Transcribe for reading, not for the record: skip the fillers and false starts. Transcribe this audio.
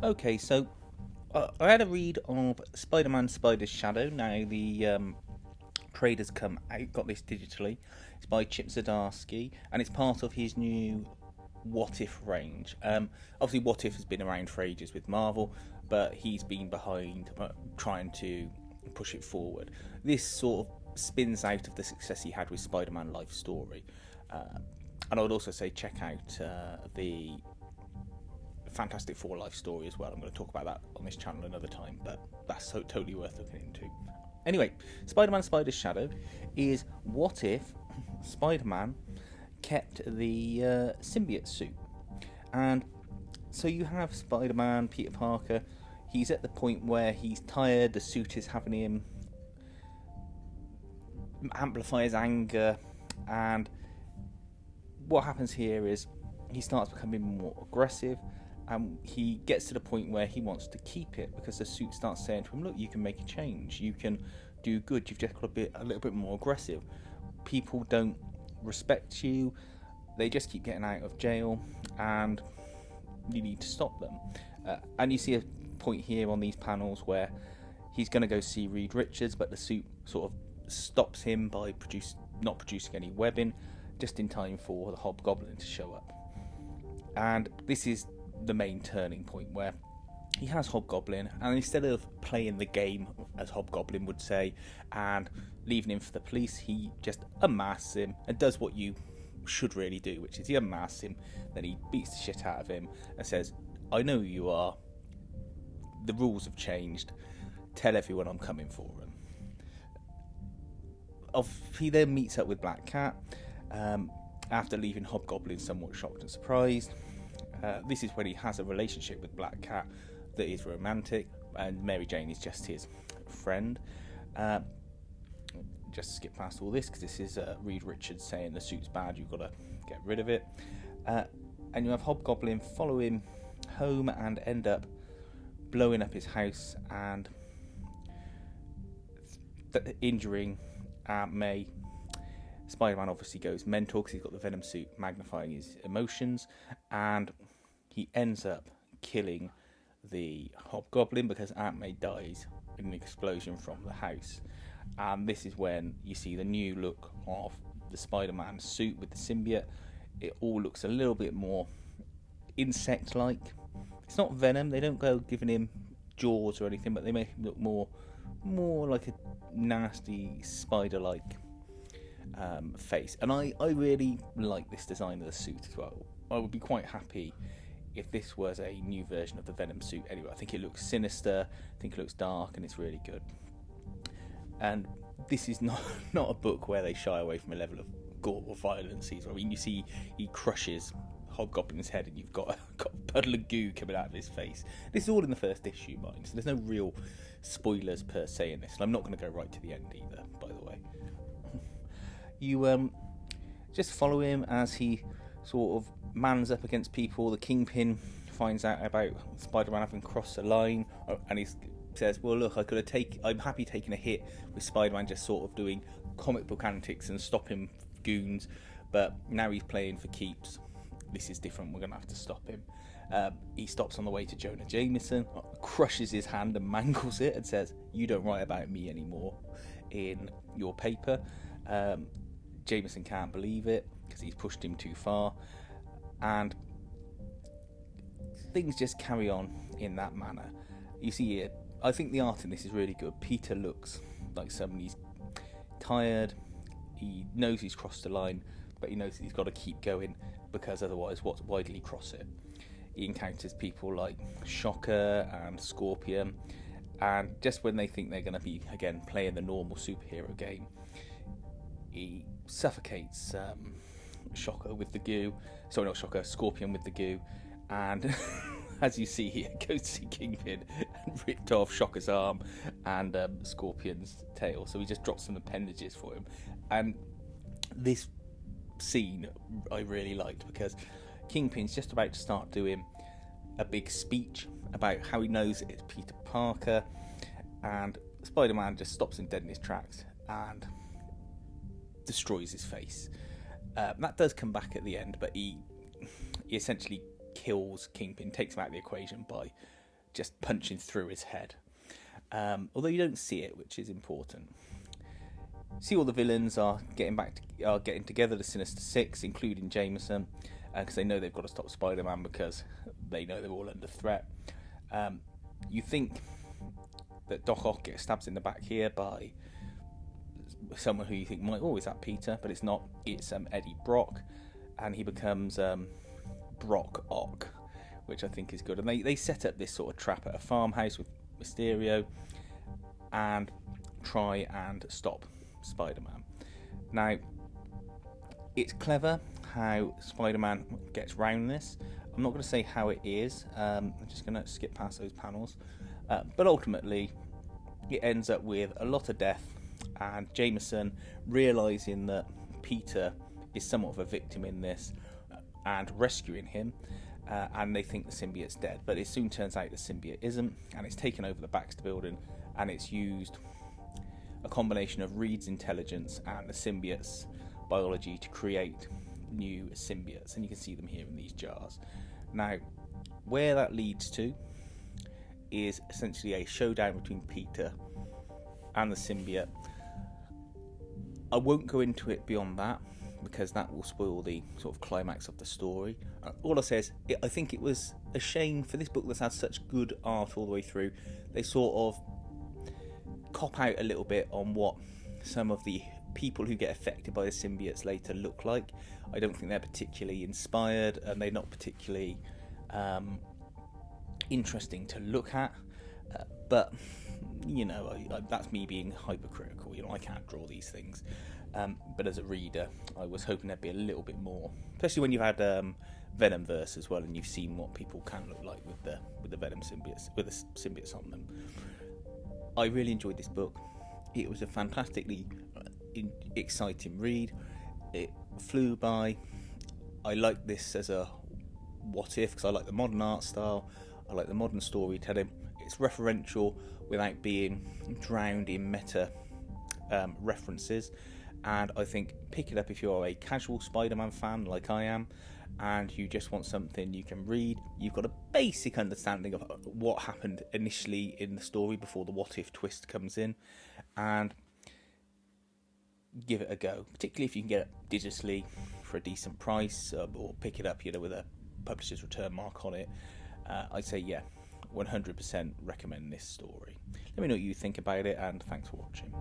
Okay, so I had a read of Spider-Man Spider's Shadow. Now the trade has come out, got this digitally. It's by Chip Zdarsky, and it's part of his new What If range. Obviously, What If has been around for ages with Marvel, but he's been behind trying to push it forward. This sort of spins out of the success he had with Spider-Man Life Story. And I would also say check out the Fantastic Four Life Story as well. I'm going to talk about that on this channel another time, but that's totally worth looking into. Anyway, Spider-Man Spider's Shadow is what if Spider-Man kept the symbiote suit. And so you have Spider-Man, Peter Parker. He's at the point where he's tired, the suit is having him amplify his anger, and what happens here is he starts becoming more aggressive, and he gets to the point where he wants to keep it because the suit starts saying to him, look, you can make a change, you can do good, you've just got to be a little bit more aggressive. People don't respect you, they just keep getting out of jail, and you need to stop them. And you see a point here on these panels where he's going to go see Reed Richards, but the suit sort of stops him by not producing any webbing, just in time for the Hobgoblin to show up. And this is the main turning point where he has Hobgoblin, and instead of playing the game as Hobgoblin would say and leaving him for the police, he just unmasks him and does what you should really do, which is he unmasks him, then he beats the shit out of him and says, I know who you are, the rules have changed, tell everyone I'm coming for them. He then meets up with Black Cat after leaving Hobgoblin somewhat shocked and surprised. This is when he has a relationship with Black Cat that is romantic, and Mary Jane is just his friend. Just skip past all this because this is Reed Richards saying the suit's bad, you've got to get rid of it. And you have Hobgoblin follow him home and end up blowing up his house and injuring Aunt May. Spider-Man obviously goes mental because he's got the Venom suit magnifying his emotions, and he ends up killing the Hobgoblin because Aunt May dies in an explosion from the house. And this is when you see the new look of the Spider-Man suit with the symbiote. It all looks a little bit more insect-like. It's not Venom, they don't go giving him jaws or anything, but they make him look more like a nasty spider-like face. And I really like this design of the suit as well. I would be quite happy if this was a new version of the Venom suit anyway. I think it looks sinister, I think it looks dark, and it's really good. And this is not a book where they shy away from a level of gore or violence. I mean, you see he crushes Hobgoblin's head and you've got a puddle of goo coming out of his face. This is all in the first issue, mind, so there's no real spoilers per se in this, and I'm not going to go right to the end either, by the way. You just follow him as he sort of mans up against people. The Kingpin finds out about Spider-Man having crossed the line, and he says, well, look, I'm happy taking a hit with Spider-Man just sort of doing comic book antics and stopping goons, but now he's playing for keeps. This is different, we're going to have to stop him. He stops on the way to Jonah Jameson, crushes his hand and mangles it and says, you don't write about me anymore in your paper. Jameson can't believe it because he's pushed him too far, and things just carry on in that manner. You see here, I think the art in this is really good. Peter looks like somebody's tired, he knows he's crossed the line, but he knows he's got to keep going because otherwise why did he cross it? He encounters people like Shocker and Scorpion, and just when they think they're going to be again playing the normal superhero game, he suffocates Scorpion with the goo, and as you see here, goes to see Kingpin and ripped off Shocker's arm and Scorpion's tail, so he just drops some appendages for him. And this scene I really liked because Kingpin's just about to start doing a big speech about how he knows it's Peter Parker, and Spider-Man just stops him dead in his tracks and destroys his face. That does come back at the end, but he essentially kills Kingpin, takes him out of the equation by just punching through his head. Although you don't see it, which is important. See, all the villains are getting together, the Sinister Six, including Jameson, because they know they've got to stop Spider-Man because they know they're all under threat. You think that Doc Ock gets stabbed in the back here by someone who you think might, is that Peter? But it's not. It's Eddie Brock, and he becomes Brock Ock, which I think is good. And they set up this sort of trap at a farmhouse with Mysterio and try and stop Spider-Man. Now, it's clever how Spider-Man gets round this. I'm not going to say how it is. I'm just going to skip past those panels. But ultimately, it ends up with a lot of death, and Jameson realising that Peter is somewhat of a victim in this and rescuing him, and they think the symbiote's dead. But it soon turns out the symbiote isn't, and it's taken over the Baxter building, and it's used a combination of Reed's intelligence and the symbiote's biology to create new symbiotes, and you can see them here in these jars. Now, where that leads to is essentially a showdown between Peter and the symbiote. I won't go into it beyond that because that will spoil the sort of climax of the story. All I say is, I think it was a shame for this book that's had such good art all the way through. They sort of cop out a little bit on what some of the people who get affected by the symbiotes later look like. I don't think they're particularly inspired, and they're not particularly interesting to look at. But you know, that's me being hypercritical. You know, I can't draw these things. But as a reader, I was hoping there'd be a little bit more, especially when you've had Venomverse as well, and you've seen what people can look like with the Venom symbiotes, with the symbiotes on them. I really enjoyed this book. It was a fantastically exciting read. It flew by. I like this as a what if, because I like the modern art style. I like the modern storytelling. It's referential without being drowned in meta references. And I think pick it up if you're a casual Spider-Man fan like I am, and you just want something you can read. You've got a basic understanding of what happened initially in the story before the what if twist comes in, and give it a go, particularly if you can get it digitally for a decent price, or pick it up, with a publisher's return mark on it. I'd say 100% recommend this story. Let me know what you think about it, and thanks for watching.